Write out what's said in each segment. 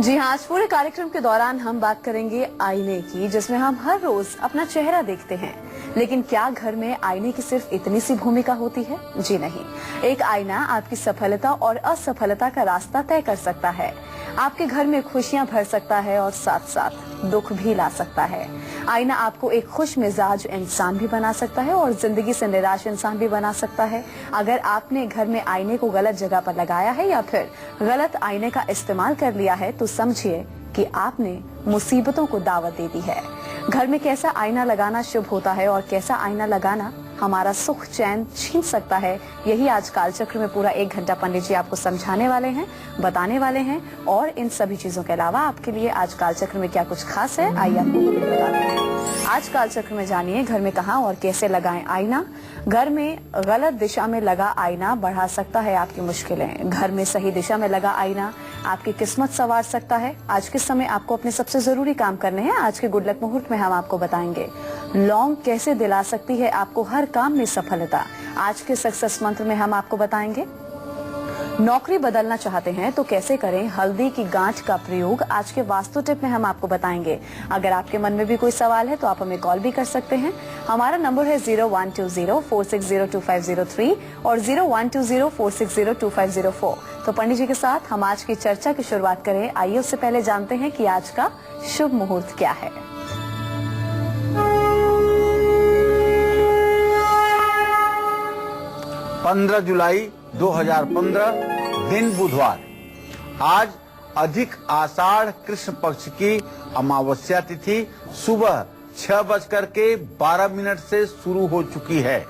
जी हाँ, आज पूरे कार्यक्रम के दौरान हम बात करेंगे आईने की, जिसमें हम हर रोज अपना चेहरा देखते हैं। लेकिन क्या घर में आईने की सिर्फ इतनी सी भूमिका होती है? जी नहीं। एक आईना आपकी सफलता और असफलता का रास्ता तय कर सकता है, आपके घर में खुशियां भर सकता है और साथ साथ दुख भी ला सकता है। आईना आपको एक खुश मिजाज इंसान भी बना सकता है और जिंदगी से निराश इंसान भी बना सकता है। अगर आपने घर में आईने को गलत जगह पर लगाया है या फिर गलत आईने का इस्तेमाल कर लिया है तो समझिए कि आपने मुसीबतों को दावत दे दी है। घर में कैसा आईना लगाना शुभ होता है और कैसा आईना लगाना हमारा सुख चैन छीन सकता है, यही आज कालचक्र में पूरा 1 घंटा पंडित जी आपको समझाने वाले हैं, बताने वाले हैं। और इन सभी चीजों के अलावा आपके लिए आज कालचक्र में क्या कुछ खास है, आइए आपको बताते हैं। आज कालचक्र में जानिए घर में कहाँ और कैसे लगाएं आईना। घर में गलत दिशा में लगा आईना बढ़ा सकता है आपकी मुश्किलें। घर में सही दिशा में लगा आईना आपकी किस्मत संवार सकता है। आज के समय आपको अपने सबसे जरूरी काम करने हैं। आज के गुड लक मुहूर्त में हम आपको बताएंगे लौंग कैसे दिला सकती है आपको हर काम में सफलता। आज के सक्सेस मंत्र में हम आपको बताएंगे नौकरी बदलना चाहते हैं तो कैसे करें हल्दी की गांठ का प्रयोग। आज के वास्तु टिप में हम आपको बताएंगे। अगर आपके मन में भी कोई सवाल है तो आप हमें कॉल भी कर सकते हैं। हमारा नंबर है 012046025003 और 012046025004। तो पंडित जी के साथ हम आज की चर्चा की शुरुआत करें। आइए उससे पहले जानते हैं कि आज का शुभ मुहूर्त क्या है। 15 जुलाई 2015 दिन बुधवार। आज अधिक आषाढ़ कृष्ण पक्ष की अमावस्या तिथि सुबह 6:12 से शुरू हो चुकी है।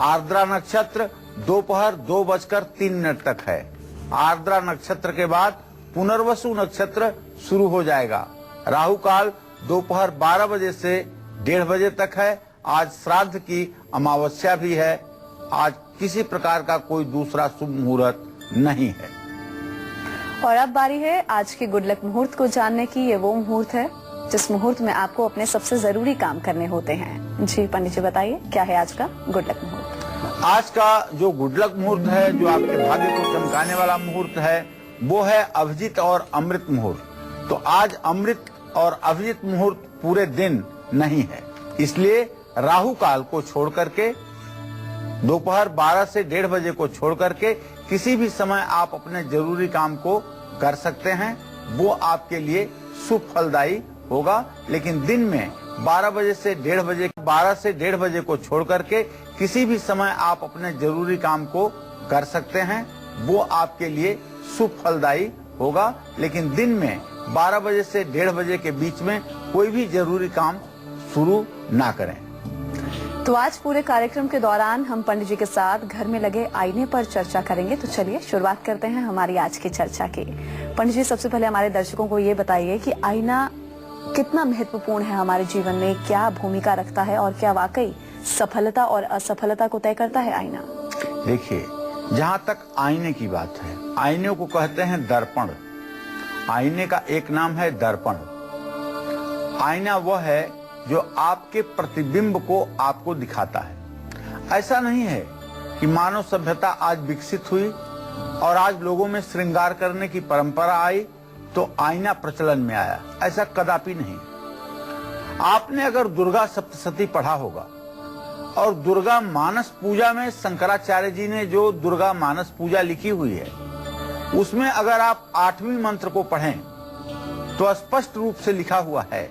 आर्द्रा नक्षत्र दोपहर 2:03 तक है। आर्द्रा नक्षत्र के बाद पुनर्वसु नक्षत्र शुरू हो जाएगा। राहु काल दोपहर 12 बजे से 1:30 बजे तक है। आज श्राद्ध की अमावस्या भी है। आज किसी प्रकार का कोई दूसरा शुभ मुहूर्त नहीं है। और अब बारी है आज के गुड लक मुहूर्त को जानने की। ये वो मुहूर्त है जिस मुहूर्त में आपको अपने सबसे जरूरी काम करने होते हैं। जी पंडित जी बताइए क्या है आज का गुड लक मुहूर्त। आज का जो गुड लक मुहूर्त है, जो आपके भाग्य को चमकाने वाला मुहूर्त है, वो है अभिजीत और अमृत मुहूर्त। तो आज अमृत और अभिजीत मुहूर्त पूरे दिन नहीं है, इसलिए राहु काल को छोड़ करके दोपहर 12 से 1:30 बजे को छोड़ करके किसी भी समय आप अपने जरूरी काम को कर सकते हैं। वो आपके लिए शुभ फलदायी होगा। लेकिन दिन में 12 से 1:30 बजे को छोड़ करके किसी भी समय आप अपने जरूरी काम को कर सकते हैं। वो आपके लिए शुभ फलदायी होगा। लेकिन दिन में 12 से 1:30 बजे के बीच में कोई भी जरूरी काम शुरू ना करें। तो आज पूरे कार्यक्रम के दौरान हम पंडित जी के साथ घर में लगे आईने पर चर्चा करेंगे। तो चलिए शुरुआत करते हैं हमारी आज की चर्चा की। पंडित जी सबसे पहले हमारे दर्शकों को ये बताइए कि आईना कितना महत्वपूर्ण है हमारे जीवन में, क्या भूमिका रखता है और क्या वाकई सफलता और असफलता को तय करता है आईना? देखिए, जहाँ तक आईने की बात है, आईने को कहते हैं दर्पण। आईने का एक नाम है दर्पण। आईना वह है जो आपके प्रतिबिंब को आपको दिखाता है। ऐसा नहीं है कि मानव सभ्यता आज विकसित हुई और आज लोगों में श्रृंगार करने की परंपरा आई तो आईना प्रचलन में आया। ऐसा कदापि नहीं। आपने अगर दुर्गा सप्तशती पढ़ा होगा और दुर्गा मानस पूजा में शंकराचार्य जी ने जो दुर्गा मानस पूजा लिखी हुई है, उसमें अगर आप 8वें मंत्र को पढ़ें तो स्पष्ट रूप से लिखा हुआ है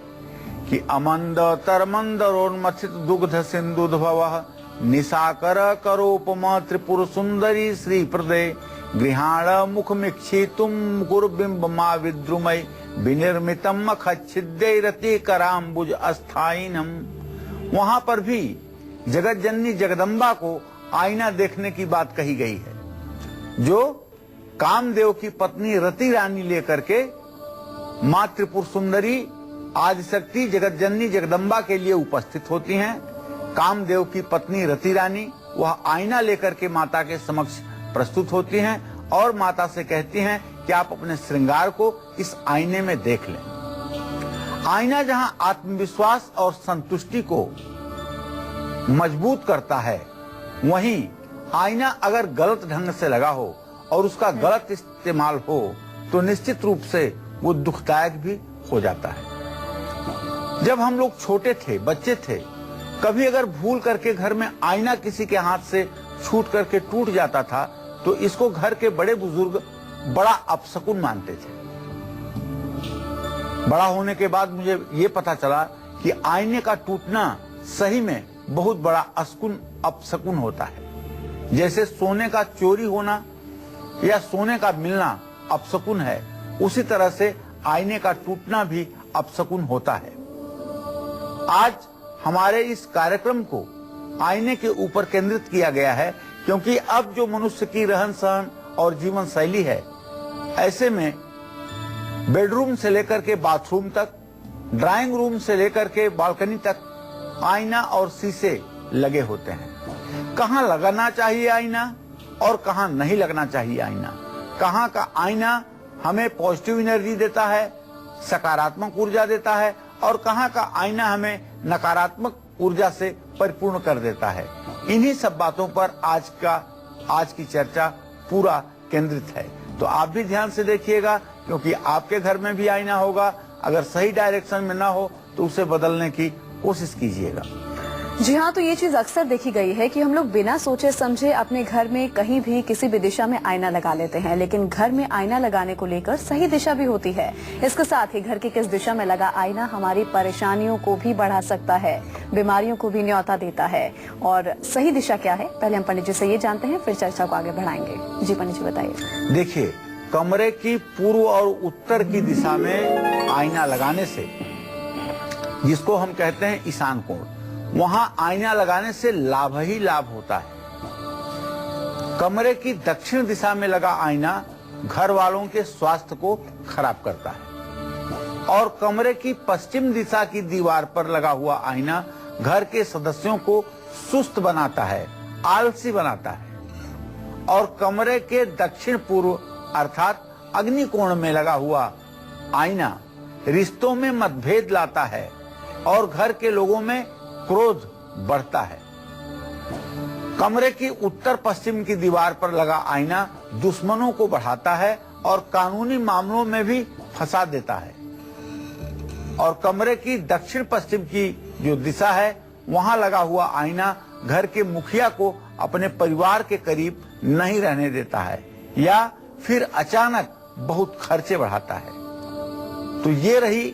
कि अमंद तरमंदरोन्मथित दुग्ध सिंधुद्भवः निशाकर करोपमा त्रिपुर सुंदरी श्री प्रदे गृहाण मुखमिक्षितुम मुकुरबिंब मा विद्रुमय विनिर्मितम मखच्छिद्यैरति कराम्बुज अस्थायिनम। वहां पर भी जगत जननी जगदम्बा को आईना देखने की बात कही गई है, जो कामदेव की पत्नी रति रानी लेकर के मां त्रिपुर सुंदरी आदिशक्ति जगत जननी जगदम्बा के लिए उपस्थित होती हैं। कामदेव की पत्नी रति रानी वह आईना लेकर के माता के समक्ष प्रस्तुत होती हैं और माता से कहती हैं कि आप अपने श्रृंगार को इस आईने में देख लें। आईना जहां आत्मविश्वास और संतुष्टि को मजबूत करता है, वहीं आईना अगर गलत ढंग से लगा हो और उसका गलत इस्तेमाल हो तो निश्चित रूप से वो दुखदायक भी हो जाता है। जब हम लोग छोटे थे, बच्चे थे, कभी अगर भूल करके घर में आईना किसी के हाथ से छूट करके टूट जाता था तो इसको घर के बड़े बुजुर्ग बड़ा अपशकुन मानते थे। बड़ा होने के बाद मुझे ये पता चला कि आईने का टूटना सही में बहुत बड़ा अपशकुन होता है। जैसे सोने का चोरी होना या सोने का मिलना अपशकुन है, उसी तरह से आईने का टूटना भी अपशकुन होता है। आज हमारे इस कार्यक्रम को आईने के ऊपर केंद्रित किया गया है, क्योंकि अब जो मनुष्य की रहन सहन और जीवन शैली है, ऐसे में बेडरूम से लेकर के बाथरूम तक, ड्राइंग रूम से लेकर के बालकनी तक आईना और शीशे लगे होते हैं। कहाँ लगाना चाहिए आईना और कहाँ नहीं लगना चाहिए आईना, कहाँ का आईना हमें पॉजिटिव एनर्जी देता है, सकारात्मक ऊर्जा देता है, और कहाँ का आईना हमें नकारात्मक ऊर्जा से परिपूर्ण कर देता है। इन्हीं सब बातों पर आज की चर्चा पूरा केंद्रित है। तो आप भी ध्यान से देखिएगा, क्योंकि आपके घर में भी आईना होगा। अगर सही डायरेक्शन में ना हो तो उसे बदलने की कोशिश कीजिएगा। जी हाँ, तो ये चीज अक्सर देखी गई है कि हम लोग बिना सोचे समझे अपने घर में कहीं भी किसी भी दिशा में आईना लगा लेते हैं, लेकिन घर में आईना लगाने को लेकर सही दिशा भी होती है। इसके साथ ही घर की किस दिशा में लगा आईना हमारी परेशानियों को भी बढ़ा सकता है, बीमारियों को भी न्योता देता है। और सही दिशा क्या है, पहले हम पंडित जी से ये जानते हैं, फिर चर्चा को आगे बढ़ाएंगे। जी पंडित जी बताइए। देखिए, कमरे की पूर्व और उत्तर की दिशा में आईना लगाने से, जिसको हम कहते हैं ईशान कोण, वहां आईना लगाने से लाभ ही लाभ होता है। कमरे की दक्षिण दिशा में लगा आईना घर वालों के स्वास्थ्य को खराब करता है, और कमरे की पश्चिम दिशा की दीवार पर लगा हुआ आईना घर के सदस्यों को सुस्त बनाता है, आलसी बनाता है। और कमरे के दक्षिण पूर्व अर्थात अग्नि कोण में लगा हुआ आईना रिश्तों में मतभेद लाता है और घर के लोगों में क्रोध बढ़ता है। कमरे की उत्तर पश्चिम की दीवार पर लगा आईना दुश्मनों को बढ़ाता है और कानूनी मामलों में भी फंसा देता है। और कमरे की दक्षिण पश्चिम की जो दिशा है, वहां लगा हुआ आईना घर के मुखिया को अपने परिवार के करीब नहीं रहने देता है, या फिर अचानक बहुत खर्चे बढ़ाता है। तो ये रही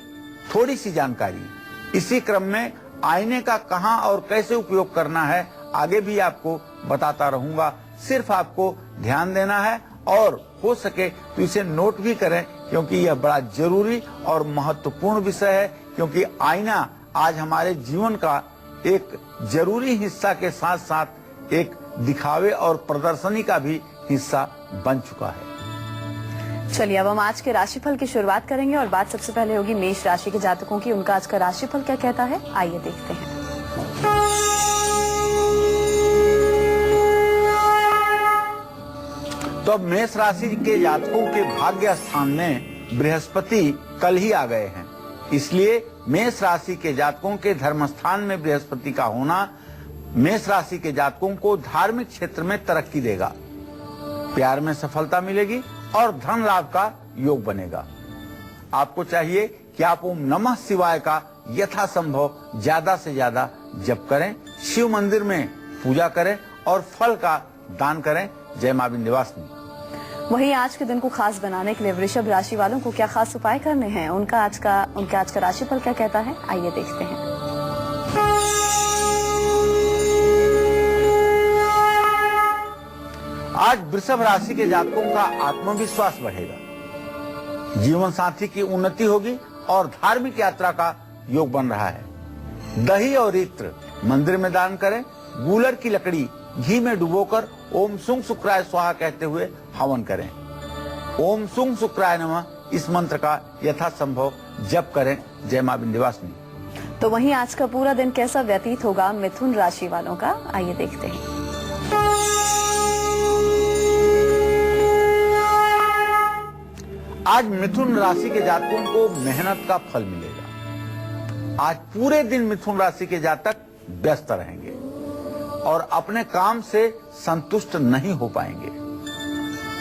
थोड़ी सी जानकारी। इसी क्रम में आईने का कहां और कैसे उपयोग करना है आगे भी आपको बताता रहूंगा। सिर्फ आपको ध्यान देना है और हो सके तो इसे नोट भी करें, क्योंकि यह बड़ा जरूरी और महत्वपूर्ण विषय है। क्योंकि आईना आज हमारे जीवन का एक जरूरी हिस्सा के साथ साथ एक दिखावे और प्रदर्शनी का भी हिस्सा बन चुका है। चलिए, अब हम आज के राशिफल की शुरुआत करेंगे और बात सबसे पहले होगी मेष राशि के जातकों की। उनका आज का राशिफल क्या कहता है, आइए देखते हैं। तो अब मेष राशि के जातकों के भाग्य स्थान में बृहस्पति कल ही आ गए हैं, इसलिए मेष राशि के जातकों के धर्म स्थान में बृहस्पति का होना मेष राशि के जातकों को धार्मिक क्षेत्र में तरक्की देगा, प्यार में सफलता मिलेगी और धन लाभ का योग बनेगा। आपको चाहिए कि आप ओम नमः शिवाय का यथासंभव ज्यादा से ज्यादा जप करें, शिव मंदिर में पूजा करें और फल का दान करें। जय मां विंध्यवासिनी। वहीं आज के दिन को खास बनाने के लिए वृषभ राशि वालों को क्या खास उपाय करने हैं, उनके आज का राशिफल क्या कहता है, आइए देखते हैं। आज वृषभ राशि के जातकों का आत्मविश्वास बढ़ेगा, जीवन साथी की उन्नति होगी और धार्मिक यात्रा का योग बन रहा है। दही और इत्र मंदिर में दान करें। गूलर की लकड़ी घी में डुबोकर ओम सुंग शुक्राय स्वाहा कहते हुए हवन करें। ओम सुंग शुक्राय नमः इस मंत्र का यथासंभव जप करें। जय मां विंध्यवासिनी। तो वहीं आज का पूरा दिन कैसा व्यतीत होगा मिथुन राशि वालों का, आइए देखते हैं। आज मिथुन राशि के जातकों को मेहनत का फल मिलेगा। आज पूरे दिन मिथुन राशि के जातक व्यस्त रहेंगे और अपने काम से संतुष्ट नहीं हो पाएंगे।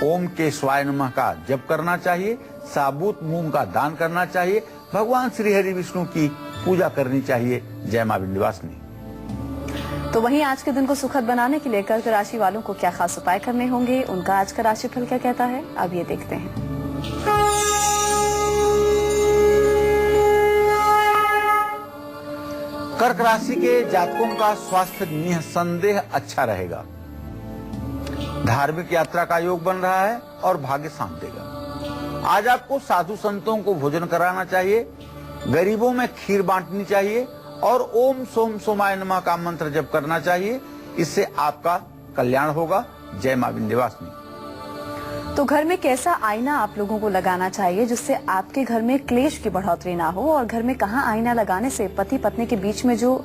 ओम केशवाय नमः का जप करना चाहिए, साबुत मूंग का दान करना चाहिए, भगवान श्री हरि विष्णु की पूजा करनी चाहिए। जय मां विंध्यवासिनी। तो वहीं आज के दिन को सुखद बनाने के लिए कर्क राशि वालों को क्या खास उपाय करने होंगे, उनका आज का राशिफल क्या कहता है, अब ये देखते हैं। कर्क राशि के जातकों का स्वास्थ्य निसंदेह अच्छा रहेगा। धार्मिक यात्रा का योग बन रहा है और भाग्य साथ देगा। आज आपको साधु संतों को भोजन कराना चाहिए, गरीबों में खीर बांटनी चाहिए और ओम सोम सोमाय नमः का मंत्र जप करना चाहिए। इससे आपका कल्याण होगा। जय मां विंध्यवासिनी। तो घर में कैसा आईना आप लोगों को लगाना चाहिए जिससे आपके घर में क्लेश की बढ़ोतरी ना हो, और घर में कहाँ आईना लगाने से पति पत्नी के बीच में जो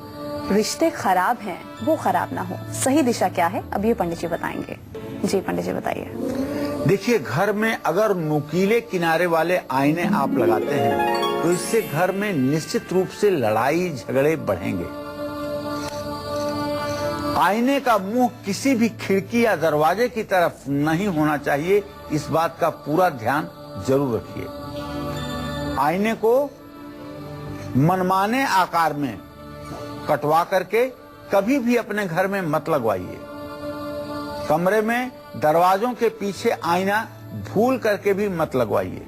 रिश्ते खराब हैं वो खराब ना हो, सही दिशा क्या है, अब ये पंडित जी बताएंगे। जी पंडित जी बताइए। देखिए, घर में अगर नुकीले किनारे वाले आईने आप लगाते हैं तो इससे घर में निश्चित रूप से लड़ाई झगड़े बढ़ेंगे। आईने का मुंह किसी भी खिड़की या दरवाजे की तरफ नहीं होना चाहिए, इस बात का पूरा ध्यान जरूर रखिए। आईने को मनमाने आकार में कटवा करके कभी भी अपने घर में मत लगवाइए। कमरे में दरवाजों के पीछे आईना भूल करके भी मत लगवाइए,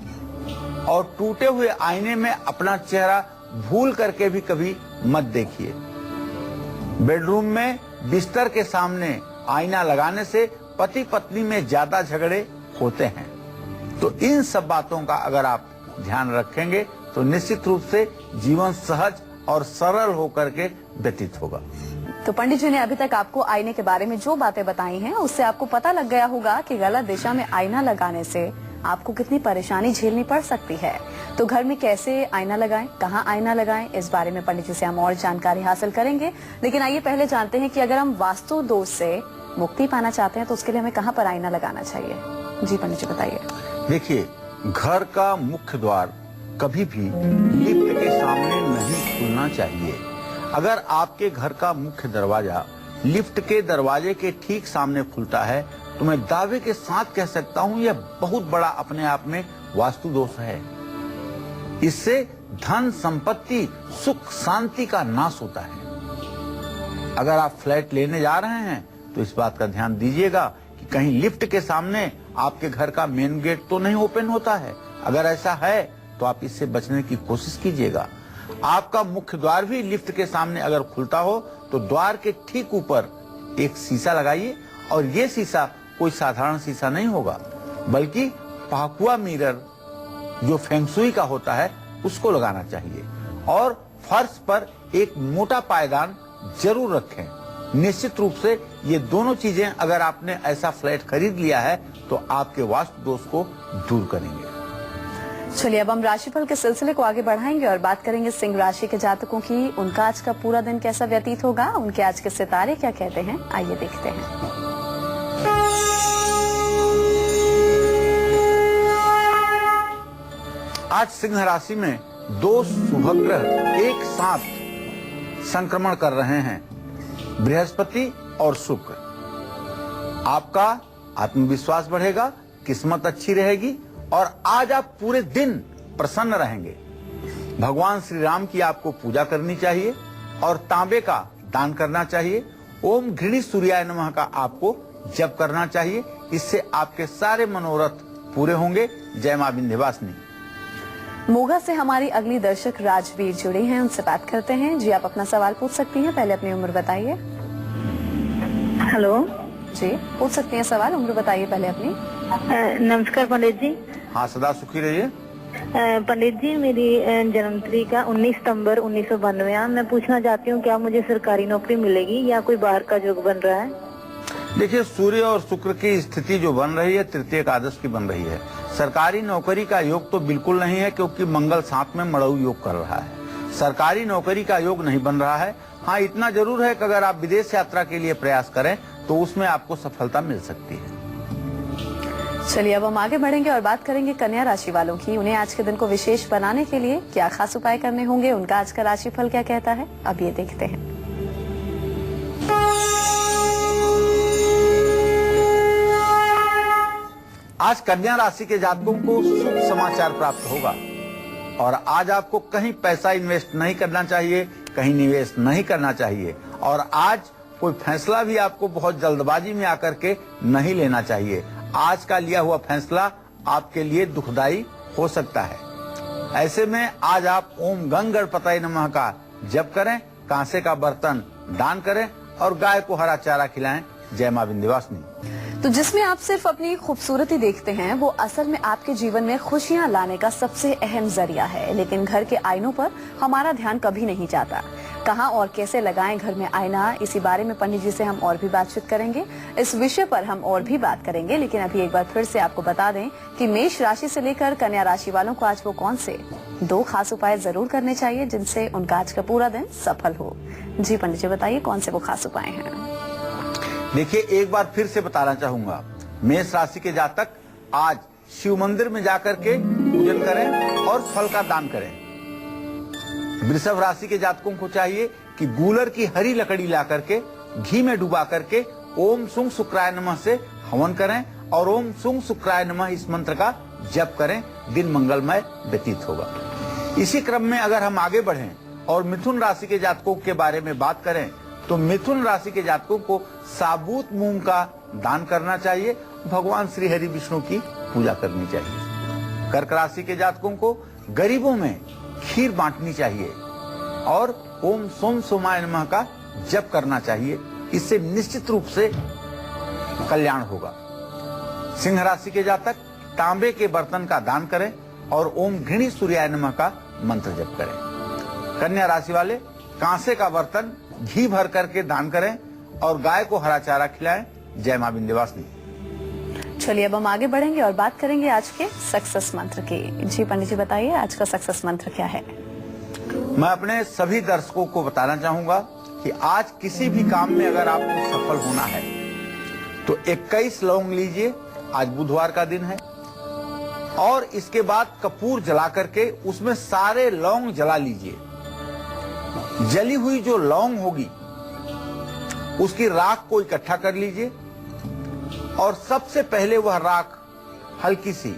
और टूटे हुए आईने में अपना चेहरा भूल करके भी कभी मत देखिए। बेडरूम में बिस्तर के सामने आईना लगाने से पति पत्नी में ज्यादा झगड़े होते हैं। तो इन सब बातों का अगर आप ध्यान रखेंगे तो निश्चित रूप से जीवन सहज और सरल होकर के व्यतीत होगा। तो पंडित जी ने अभी तक आपको आईने के बारे में जो बातें बताई हैं उससे आपको पता लग गया होगा कि गलत दिशा में आईना लगाने से आपको कितनी परेशानी झेलनी पड़ सकती है। तो घर में कैसे आईना लगाएं, कहां आईना लगाएं, इस बारे में पंडित जी से हम और जानकारी हासिल करेंगे। लेकिन आइए पहले जानते हैं कि अगर हम वास्तु दोष से मुक्ति पाना चाहते हैं तो उसके लिए हमें कहां पर आईना लगाना चाहिए। जी पंडित जी बताइए। देखिए, घर का मुख्य द्वार कभी भी लिफ्ट के सामने नहीं खुलना चाहिए। अगर आपके घर का मुख्य दरवाजा लिफ्ट के दरवाजे के ठीक सामने खुलता है तो मैं दावे के साथ कह सकता हूं यह बहुत बड़ा अपने आप में वास्तु दोष है। इससे धन संपत्ति सुख शांति का नाश होता है। अगर आप फ्लैट लेने जा रहे हैं तो इस बात का ध्यान दीजिएगा कि कहीं लिफ्ट के सामने आपके घर का मेन गेट तो नहीं ओपन होता है। अगर ऐसा है तो आप इससे बचने की कोशिश कीजिएगा। आपका मुख्य द्वार भी लिफ्ट के सामने अगर खुलता हो तो द्वार के ठीक ऊपर एक शीशा लगाइए, और ये शीशा कोई साधारण शीशा नहीं होगा बल्कि पाकुआ मिरर जो फेंगशुई का होता है उसको लगाना चाहिए। और फर्श पर एक मोटा पायदान जरूर रखें। निश्चित रूप से ये दोनों चीजें अगर आपने ऐसा फ्लैट खरीद लिया है तो आपके वास्तु दोष को दूर करेंगे। चलिए अब हम राशिफल के सिलसिले को आगे बढ़ाएंगे और बात करेंगे सिंह राशि के जातकों की। उनका आज का पूरा दिन कैसा व्यतीत होगा, उनके आज के सितारे क्या कहते हैं, आइए देखते हैं। आज सिंह राशि में दो शुभ ग्रह एक साथ संक्रमण कर रहे हैं, बृहस्पति और शुक्र। आपका आत्मविश्वास बढ़ेगा, किस्मत अच्छी रहेगी और आज आप पूरे दिन प्रसन्न रहेंगे। भगवान श्री राम की आपको पूजा करनी चाहिए और तांबे का दान करना चाहिए। ओम घृणी सूर्याय नमः का आपको जप करना चाहिए। इससे आपके सारे मनोरथ पूरे होंगे। जय मां विंध्यवासिनी। मोगा से हमारी अगली दर्शक राजवीर जुड़े हैं, उनसे बात करते हैं। जी आप अपना सवाल पूछ सकती हैं, पहले अपनी उम्र बताइए। हेलो जी पूछ सकती हैं सवाल, उम्र बताइए पहले अपनी। नमस्कार पंडित जी। हाँ, सदा सुखी रहिए। पंडित जी, मेरी जन्म तारीख 19 सितंबर 1992। मैं पूछना चाहती हूँ क्या मुझे सरकारी नौकरी मिलेगी या कोई बाहर का योग बन रहा है? देखिए, सूर्य और शुक्र की स्थिति जो बन रही है तृतीय एकादश की बन रही है। सरकारी नौकरी का योग तो बिल्कुल नहीं है क्योंकि मंगल साथ में मड़ऊ योग कर रहा है। सरकारी नौकरी का योग नहीं बन रहा है। हाँ, इतना जरूर है कि अगर आप विदेश यात्रा के लिए प्रयास करें तो उसमें आपको सफलता मिल सकती है। चलिए अब हम आगे बढ़ेंगे और बात करेंगे कन्या राशि वालों की। उन्हें आज के दिन को विशेष बनाने के लिए क्या खास उपाय करने होंगे, उनका आज का राशिफल क्या कहता है, अब ये देखते हैं। आज कन्या राशि के जातकों को शुभ समाचार प्राप्त होगा और आज आपको कहीं पैसा इन्वेस्ट नहीं करना चाहिए, कहीं निवेश नहीं करना चाहिए और आज कोई फैसला भी आपको बहुत जल्दबाजी में आकर के नहीं लेना चाहिए। आज का लिया हुआ फैसला आपके लिए दुखदाई हो सकता है। ऐसे में आज आप ओम गंग गणपतये नमः का जप करें, कांसे का बर्तन दान करें और गाय को हरा चारा खिलाएं। जय मां विंध्यवासिनी। तो जिसमें आप सिर्फ अपनी खूबसूरती देखते हैं वो असल में आपके जीवन में खुशियां लाने का सबसे अहम जरिया है, लेकिन घर के आईनों पर हमारा ध्यान कभी नहीं जाता। कहां और कैसे लगाएं घर में आईना, इसी बारे में पंडित जी से हम और भी बातचीत करेंगे। इस विषय पर हम और भी बात करेंगे, लेकिन अभी एक बार फिर से आपको बता दें कि मेष राशि से लेकर कन्या राशि वालों को आज वो कौन से 2 खास उपाय जरूर करने चाहिए जिनसे उनका आज का पूरा दिन सफल हो। जी पंडित जी बताइए कौन से वो खास उपाय हैं। देखिए, एक बार फिर से बताना चाहूंगा, मेष राशि के जातक आज शिव मंदिर में जाकर के पूजन करें और फल का दान करें। वृषभ राशि के जातकों को चाहिए कि गूलर की हरी लकड़ी ला करके घी में डुबा करके ओम सुंग शुक्राय नमः से हवन करें और ओम सुंग शुक्राय नमः इस मंत्र का जप करें। दिन मंगलमय व्यतीत होगा। इसी क्रम में अगर हम आगे बढ़ें और मिथुन राशि के जातकों के बारे में बात करें तो मिथुन राशि के जातकों को साबुत मूंग का दान करना चाहिए, भगवान श्री हरि विष्णु की पूजा करनी चाहिए। कर्क राशि के जातकों को गरीबों में खीर बांटनी चाहिए और ओम सोम सोमाय नमः का जप करना चाहिए। इससे निश्चित रूप से कल्याण होगा। सिंह राशि के जातक तांबे के बर्तन का दान करें और ओम घृणी सूर्याय नमः का मंत्र जप करें। कन्या राशि वाले कांसे का बर्तन घी भर करके दान करें और गाय को हरा चारा खिलाएं। जय मां विंध्यवासिनी। चलिए अब हम आगे बढ़ेंगे और बात करेंगे आज के सक्सेस मंत्र की। जी पंडित जी बताइए आज का सक्सेस मंत्र क्या है। मैं अपने सभी दर्शकों को बताना चाहूंगा कि आज किसी भी काम में अगर आपको सफल होना है तो 21 लौंग लीजिए, आज बुधवार का दिन है, और इसके बाद कपूर जला करके उसमें सारे लौंग जला लीजिए। जली हुई जो लौंग होगी उसकी राख को इकट्ठा कर लीजिए और सबसे पहले वह राख हल्की सी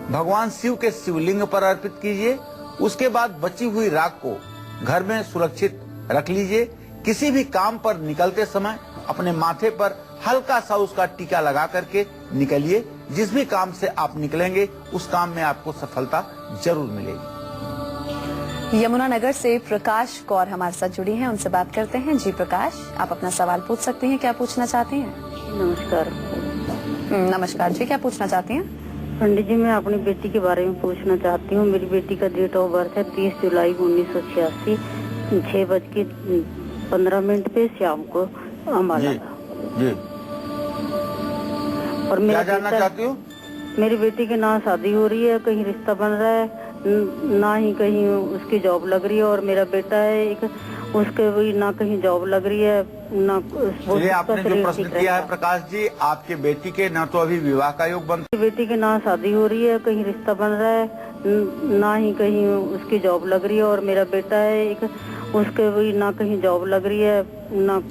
भगवान शिव के शिवलिंग पर अर्पित कीजिए। उसके बाद बची हुई राख को घर में सुरक्षित रख लीजिए। किसी भी काम पर निकलते समय अपने माथे पर हल्का सा उसका टीका लगा करके निकलिए। जिस भी काम से आप निकलेंगे उस काम में आपको सफलता जरूर मिलेगी। यमुनानगर से प्रकाश कौर हमारे साथ जुड़ी हैं, उनसे बात करते हैं। जी प्रकाश, आप अपना सवाल पूछ सकती हैं। क्या पूछना चाहती हैं? नमस्कार। नमस्कार जी, क्या पूछना चाहती हैं? पंडित जी मैं अपनी बेटी के बारे में पूछना चाहती हूँ। मेरी बेटी का डेट ऑफ बर्थ है 30 जुलाई 1986, 6:15 पे शाम को अम्बाला। जी। और क्या जानना चाहती हो? मेरी बेटी के ना शादी हो रही है, कहीं रिश्ता बन रहा है, ना ही कहीं उसकी जॉब लग रही है, और मेरा बेटा है एक, उसके भी ना कहीं जॉब लग रही है ना। ये आपने जो प्रश्न किया है प्रकाश जी, आपके बेटी के ना तो अभी विवाह का योग बनता, बेटी के ना शादी हो रही है, कहीं रिश्ता बन रहा है, ना ही कहीं उसकी जॉब लग रही है, और मेरा बेटा है एक, उसके भी ना कहीं जॉब लग रही है ना।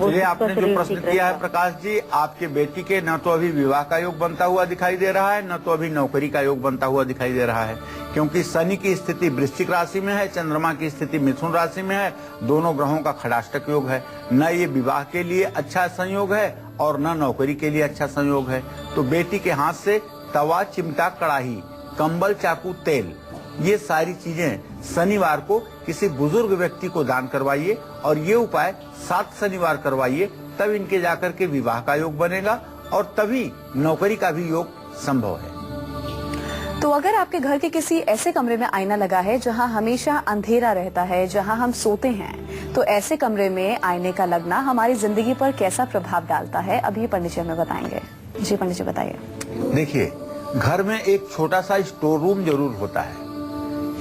ये आपने जो प्रश्न किया है प्रकाश जी, आपके बेटी के न तो अभी विवाह का योग बनता हुआ दिखाई दे रहा है, न तो अभी नौकरी का योग बनता हुआ दिखाई दे रहा है, क्योंकि शनि की स्थिति वृश्चिक राशि में है, चंद्रमा की स्थिति मिथुन राशि में है। दोनों ग्रहों का खड़ाष्टक योग है। न ये विवाह के लिए अच्छा संयोग है और न नौकरी के लिए अच्छा संयोग है। तो बेटी के हाथ से तवा, चिमटा, कड़ाही, कंबल, चाकू, तेल, ये सारी चीजें शनिवार को किसी बुजुर्ग व्यक्ति को दान करवाइए और ये उपाय 7 शनिवार करवाइए। तब इनके जाकर के विवाह का योग बनेगा और तभी नौकरी का भी योग संभव है। तो अगर आपके घर के किसी ऐसे कमरे में आईना लगा है जहां हमेशा अंधेरा रहता है, जहां हम सोते हैं, तो ऐसे कमरे में आईने का लगना हमारी जिंदगी पर कैसा प्रभाव डालता है, अभी पंडित जी हमें बताएंगे। जी पंडित जी बताइए। देखिए, घर में एक छोटा सा स्टोर रूम जरूर होता है।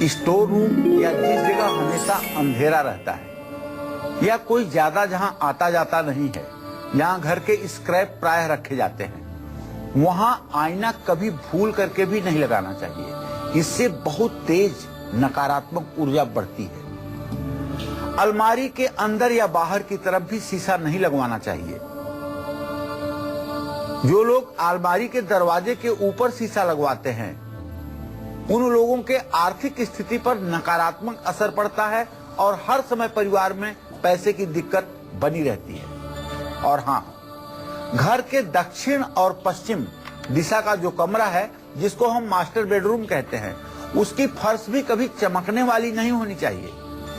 स्टोर रूम या जिस जगह हमेशा अंधेरा रहता है या कोई ज्यादा जहां आता जाता नहीं है, जहां घर के स्क्रैप प्राय रखे जाते हैं, वहां आईना कभी भूल करके भी नहीं लगाना चाहिए। इससे बहुत तेज नकारात्मक ऊर्जा बढ़ती है। अलमारी के अंदर या बाहर की तरफ भी शीशा नहीं लगवाना चाहिए। जो लोग अलमारी के दरवाजे के ऊपर शीशा लगवाते हैं, उन लोगों के आर्थिक स्थिति पर नकारात्मक असर पड़ता है और हर समय परिवार में पैसे की दिक्कत बनी रहती है। और हाँ, घर के दक्षिण और पश्चिम दिशा का जो कमरा है, जिसको हम मास्टर बेडरूम कहते हैं, उसकी फर्श भी कभी चमकने वाली नहीं होनी चाहिए।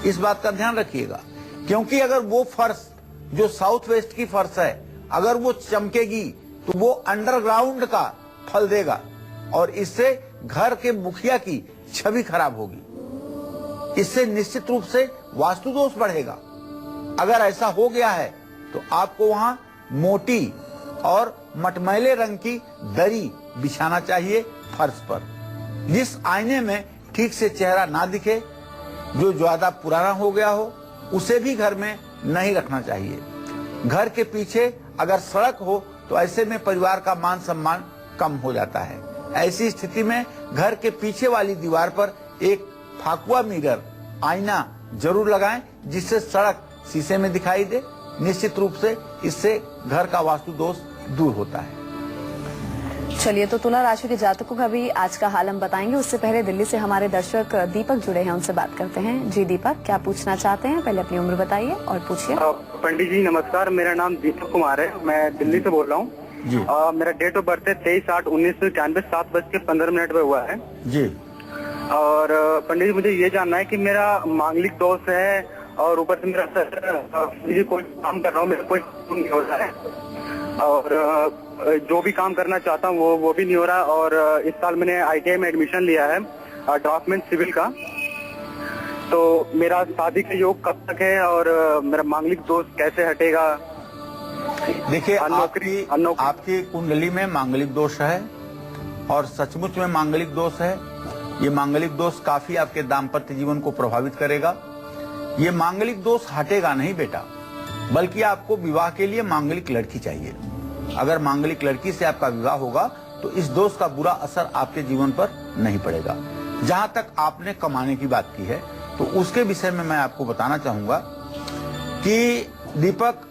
इस बात का ध्यान रखिएगा, क्योंकि अगर वो फर्श जो साउथ वेस्ट की फर्श है, अगर वो चमकेगी तो वो अंडरग्राउंड का फल देगा और इससे घर के मुखिया की छवि खराब होगी। इससे निश्चित रूप से वास्तु दोष बढ़ेगा। अगर ऐसा हो गया है तो आपको वहां मोटी और मटमैले रंग की दरी बिछाना चाहिए फर्श पर। जिस आईने में ठीक से चेहरा ना दिखे, जो ज्यादा पुराना हो गया हो, उसे भी घर में नहीं रखना चाहिए। घर के पीछे अगर सड़क हो तो ऐसे में परिवार का मान सम्मान कम हो जाता है। ऐसी स्थिति में घर के पीछे वाली दीवार पर एक फाकुआ मिरर आईना जरूर लगाएं, जिससे सड़क शीशे में दिखाई दे। निश्चित रूप से इससे घर का वास्तु दोष दूर होता है। चलिए, तो तुला राशि के जातकों का भी आज का हाल हम बताएंगे। उससे पहले दिल्ली से हमारे दर्शक दीपक जुड़े हैं, उनसे बात करते हैं। जी दीपक, क्या पूछना चाहते हैं? पहले अपनी उम्र बताइए और पूछिए। पंडित जी नमस्कार, मेरा नाम दीपक कुमार है, मैं दिल्ली से बोल रहा हूँ जी। मेरा डेट ऑफ बर्थ है 23/8/1991, 7:15 पे हुआ है जी। और पंडित जी मुझे ये जानना है कि मेरा मांगलिक दोष है और ऊपर से मेरा मुझे कोई काम कर रहा हूँ, मेरा कोई नहीं हो रहा है और जो भी काम करना चाहता हूँ वो भी नहीं हो रहा। और इस साल मैंने ITI में एडमिशन लिया है ड्राफ्टमैन सिविल का। तो मेरा शादी का योग कब तक है और मेरा मांगलिक दोष कैसे हटेगा? देखिए, आपकी कुंडली में मांगलिक दोष है और सचमुच में मांगलिक दोष है। ये मांगलिक दोष काफी आपके दाम्पत्य जीवन को प्रभावित करेगा। ये मांगलिक दोष हटेगा नहीं बेटा, बल्कि आपको विवाह के लिए मांगलिक लड़की चाहिए। अगर मांगलिक लड़की से आपका विवाह होगा तो इस दोष का बुरा असर आपके जीवन पर नहीं पड़ेगा। जहां तक आपने कमाने की बात की है, तो उसके विषय में मैं आपको बताना चाहूंगा कि दीपक,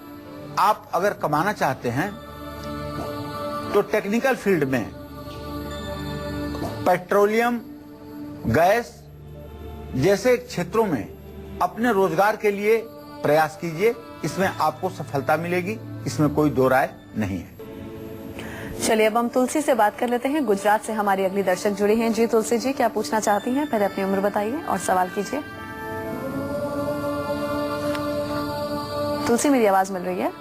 आप अगर कमाना चाहते हैं तो टेक्निकल फील्ड में पेट्रोलियम, गैस जैसे क्षेत्रों में अपने रोजगार के लिए प्रयास कीजिए। इसमें आपको सफलता मिलेगी, इसमें कोई दो राय नहीं है। चलिए, अब हम तुलसी से बात कर लेते हैं। गुजरात से हमारी अगली दर्शक जुड़ी हैं। जी तुलसी जी, क्या पूछना चाहती हैं? पहले अपनी उम्र बताइए और सवाल कीजिए। तुलसी, मेरी आवाज मिल रही है?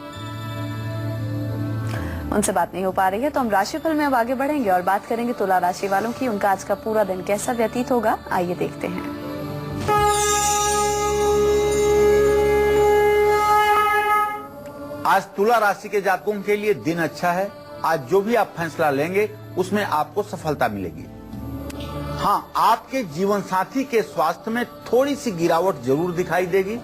उनसे बात नहीं हो पा रही है, तो हम राशिफल में अब आगे बढ़ेंगे और बात करेंगे तुला राशि वालों की। उनका आज का पूरा दिन कैसा व्यतीत होगा, आइए देखते हैं। आज तुला राशि के जातकों के लिए दिन अच्छा है। आज जो भी आप फैसला लेंगे उसमें आपको सफलता मिलेगी। हाँ, आपके जीवन साथी के स्वास्थ्य में थोड़ी सी गिरावट जरूर दिखाई देगी,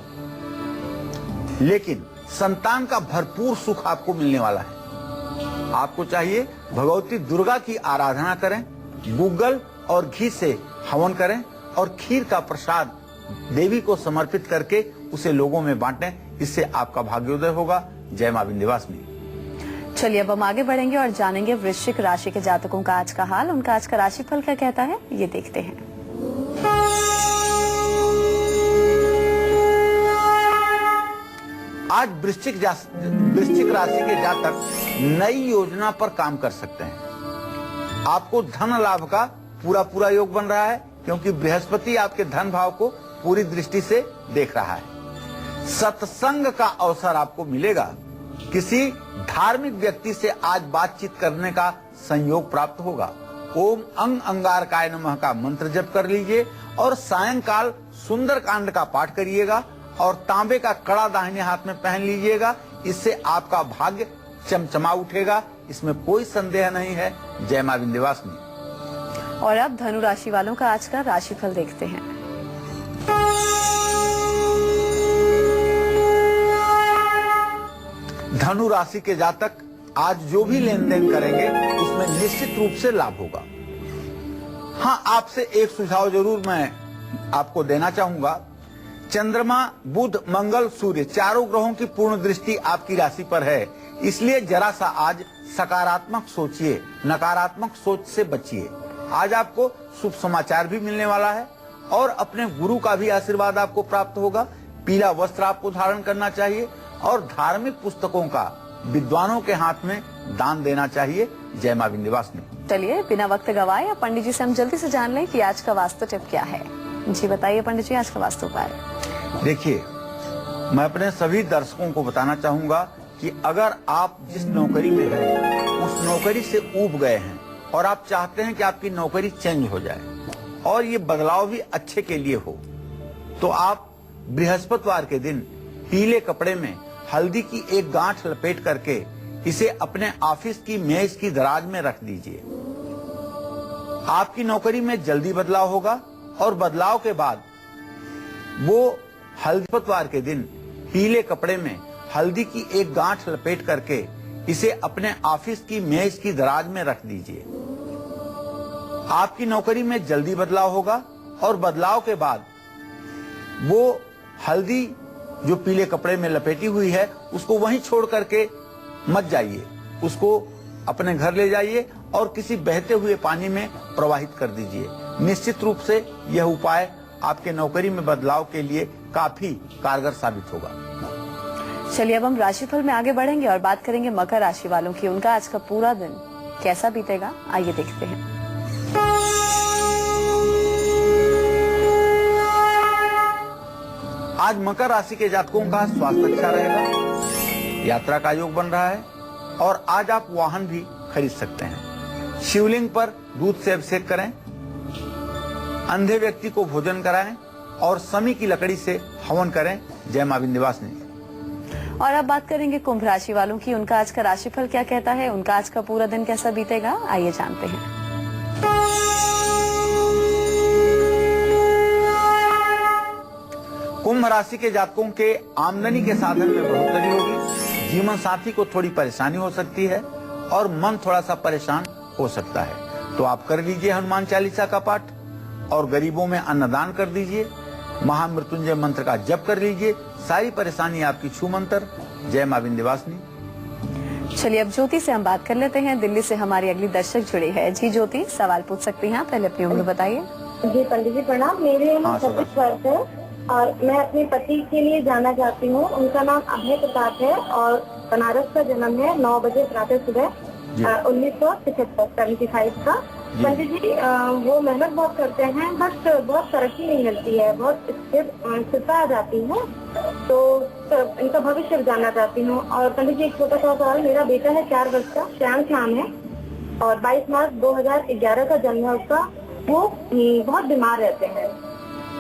लेकिन संतान का भरपूर सुख आपको मिलने वाला है। आपको चाहिए भगवती दुर्गा की आराधना करें, गूगल और घी से हवन करें और खीर का प्रसाद देवी को समर्पित करके उसे लोगों में बांटें। इससे आपका भाग्योदय होगा। जय मां विंध्यवासिनी। चलिए, अब हम आगे बढ़ेंगे और जानेंगे वृश्चिक राशि के जातकों का आज का हाल। उनका आज का राशिफल क्या कहता है, ये देखते हैं। आज वृश्चिक राशि के जातक नई योजना पर काम कर सकते हैं। आपको धन लाभ का पूरा योग बन रहा है, क्योंकि बृहस्पति आपके धन भाव को पूरी दृष्टि से देख रहा है। सत्संग का अवसर आपको मिलेगा। किसी धार्मिक व्यक्ति से आज बातचीत करने का संयोग प्राप्त होगा। ओम अंग अंगारकाय नमः का मंत्र जप कर लीजिए और सायंकाल सुंदरकांड का पाठ करिएगा और तांबे का कड़ा दाहिने हाथ में पहन लीजिएगा। इससे आपका भाग्य चमचमा उठेगा, इसमें कोई संदेह नहीं है। जय मां विंध्यवासिनी। और अब धनु राशि वालों का आज का राशिफल देखते हैं। धनु राशि के जातक आज जो भी लेन देन करेंगे उसमें निश्चित रूप से लाभ होगा। हाँ, आपसे एक सुझाव जरूर मैं आपको देना चाहूंगा। चंद्रमा, बुध, मंगल, सूर्य चारों ग्रहों की पूर्ण दृष्टि आपकी राशि पर है। इसलिए जरा सा आज सकारात्मक सोचिए, नकारात्मक सोच से बचिए। आज आपको शुभ समाचार भी मिलने वाला है और अपने गुरु का भी आशीर्वाद आपको प्राप्त होगा। पीला वस्त्र आपको धारण करना चाहिए और धार्मिक पुस्तकों का विद्वानों के हाथ में दान देना चाहिए। जय मां विंध्यवासिनी। चलिए बिना वक्त गवाए अब पंडित जी से हम जल्दी से जान लें कि आज का वास्तु टिप क्या है। जी बताइए पंडित जी, आज का वास्तु उपाय। देखिए, मैं अपने सभी दर्शकों को बताना चाहूंगा कि अगर आप जिस नौकरी में हैं उस नौकरी से ऊब गए हैं और आप चाहते हैं कि आपकी नौकरी चेंज हो जाए और ये बदलाव भी अच्छे के लिए हो, तो आप बृहस्पतिवार के दिन पीले कपड़े में हल्दी की एक गांठ लपेट करके इसे अपने ऑफिस की मेज की दराज में रख दीजिए। आपकी नौकरी में जल्दी बदलाव होगा और बदलाव के बाद वो बृहस्पतिवार के दिन पीले कपड़े में हल्दी की एक गांठ लपेट करके इसे अपने ऑफिस की मेज की दराज में रख दीजिए। आपकी नौकरी में जल्दी बदलाव होगा और बदलाव के बाद वो हल्दी जो पीले कपड़े में लपेटी हुई है उसको वहीं छोड़ करके मत जाइए, उसको अपने घर ले जाइए और किसी बहते हुए पानी में प्रवाहित कर दीजिए। निश्चित रूप से यह उपाय आपके नौकरी में बदलाव के लिए काफी कारगर साबित होगा। चलिए अब हम राशिफल में आगे बढ़ेंगे और बात करेंगे मकर राशि वालों की। उनका आज का पूरा दिन कैसा बीतेगा, आइए देखते हैं। आज मकर राशि के जातकों का स्वास्थ्य अच्छा रहेगा, यात्रा का योग बन रहा है और आज आप वाहन भी खरीद सकते हैं। शिवलिंग पर दूध से अभिषेक करें, अंधे व्यक्ति को भोजन कराएं और समी की लकड़ी से हवन करें। जय मां विंध्यवासिनी। और अब बात करेंगे कुंभ राशि वालों की। उनका आज का राशिफल क्या कहता है, उनका आज का पूरा दिन कैसा बीतेगा, आइए जानते हैं। कुंभ राशि के जातकों के आमदनी के साधन में बढ़ोतरी होगी। जीवन साथी को थोड़ी परेशानी हो सकती है और मन थोड़ा सा परेशान हो सकता है, तो आप कर लीजिए हनुमान चालीसा का पाठ और गरीबों में अन्नदान कर दीजिए। महामृत्युंजय मंत्र का जप कर लीजिए, सारी परेशानी आपकी छू मंत्र। जय मां विंध्यवासिनी। चलिए अब ज्योति से हम बात कर लेते हैं। दिल्ली से हमारी अगली दर्शक जुड़ी है। जी ज्योति, सवाल पूछ सकती हैं, पहले अपनी उम्र बताइए। जी पंडित जी प्रणाम। मेरे 26 वर्ष है और मैं अपने पति के लिए जानना चाहती हूँ। उनका नाम अभय प्रताप है और बनारस का जन्म है 9 बजे प्रातः सुबह 1975 का। पंडित जी वो मेहनत बहुत करते हैं बट बहुत तरक्की नहीं मिलती है, बहुत स्थिरता आ जाती है, तो इनका भविष्य जानना चाहती हूँ। और पंडित जी एक छोटा सा सवाल, मेरा बेटा है 4 वर्ष का, श्याम है और 22 मार्च 2011 का जन्म है उसका। वो बहुत बीमार रहते हैं,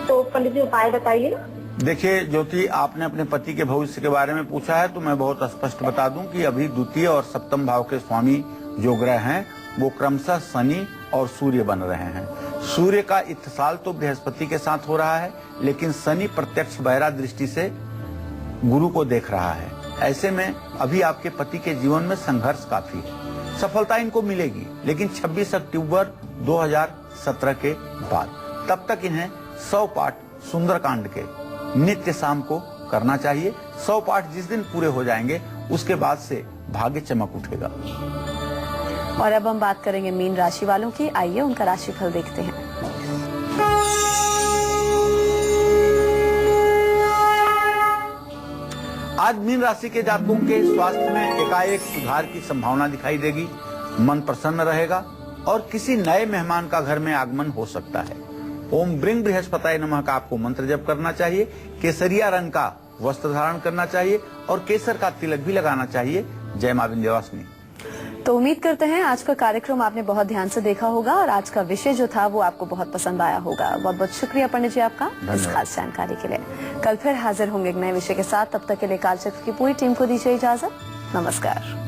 तो पंडित जी उपाय बताइए। देखिए ज्योति, आपने अपने पति के भविष्य के बारे में पूछा है, तो मैं बहुत स्पष्ट बता दूं कि अभी द्वितीय और सप्तम भाव के स्वामी जो ग्रह हैं वो क्रमशः शनि और सूर्य बन रहे हैं। सूर्य का इत्तिसाल तो बृहस्पति के साथ हो रहा है, लेकिन शनि प्रत्यक्ष बहिरा दृष्टि से गुरु को देख रहा है। ऐसे में अभी आपके पति के जीवन में संघर्ष काफी है। सफलता इनको मिलेगी, लेकिन 26 अक्टूबर 2017 के बाद। तब तक इन्हें 100 पाठ सुंदरकांड के नित्य शाम को करना चाहिए। 100 पाठ जिस दिन पूरे हो जाएंगे उसके बाद से भाग्य चमक उठेगा। और अब हम बात करेंगे मीन राशि वालों की। आइए उनका राशिफल देखते हैं। आज मीन राशि के जातकों के स्वास्थ्य में एकाएक सुधार की संभावना दिखाई देगी। मन प्रसन्न रहेगा और किसी नए मेहमान का घर में आगमन हो सकता है। ओम ब्रिंग बृहस्पताय नमः का आपको मंत्र जप करना चाहिए। केसरिया रंग का वस्त्र धारण करना चाहिए और केसर का तिलक भी लगाना चाहिए। जय मां विंध्यवासिनी। तो उम्मीद करते हैं आज का कार्यक्रम आपने बहुत ध्यान से देखा होगा और आज का विषय जो था वो आपको बहुत पसंद आया होगा। बहुत बहुत शुक्रिया पंडित जी आपका इस खास जानकारी के लिए। कल फिर हाजिर होंगे एक नए विषय के साथ। तब तक के लिए कालचक्र की पूरी टीम को दीजिए इजाजत। नमस्कार।